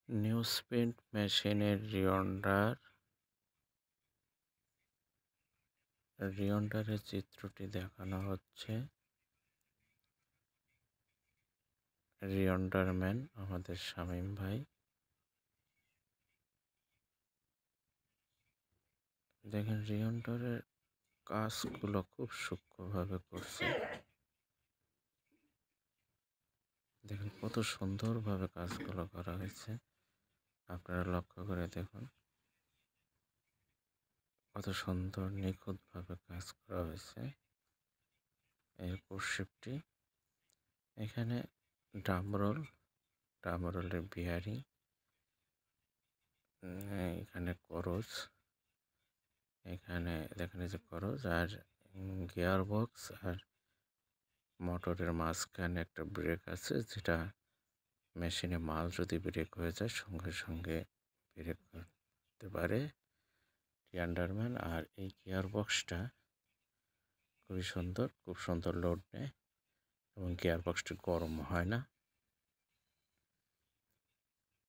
Newsprint মেশিনের রিওন্ডারের চিত্রটি দেখানো হচ্ছে। রিওন্ডারম্যান আমাদের শামীম ভাই। দেখেন রিওন্ডারের কাজগুলো খুব সূক্ষ্মভাবে করছে। দেখেন কত সুন্দরভাবে কাজগুলো করা হয়েছে। আপনারা লক্ষ্য করে দেখুন কত সুন্দর নিখুঁতভাবে কাজ করা হয়েছে। এই কোর্সশিপটি এখানে ড্রামরোলের বিয়ারিং, এখানে করজ, এখানে দেখেন এই যে করজ আর গিয়ার বক্স আর মোটরের মাঝখানে একটা ব্রেক আছে, যেটা মেশিনে মাল যদি ব্রেক হয়ে যায় সঙ্গে সঙ্গে ব্রেক করতে পারে রিওন্ডারম্যান। আর এই গিয়ার বক্সটা খুবই সুন্দর, খুব সুন্দর লোড নেয় এবং গিয়ার বক্সটি গরম হয় না।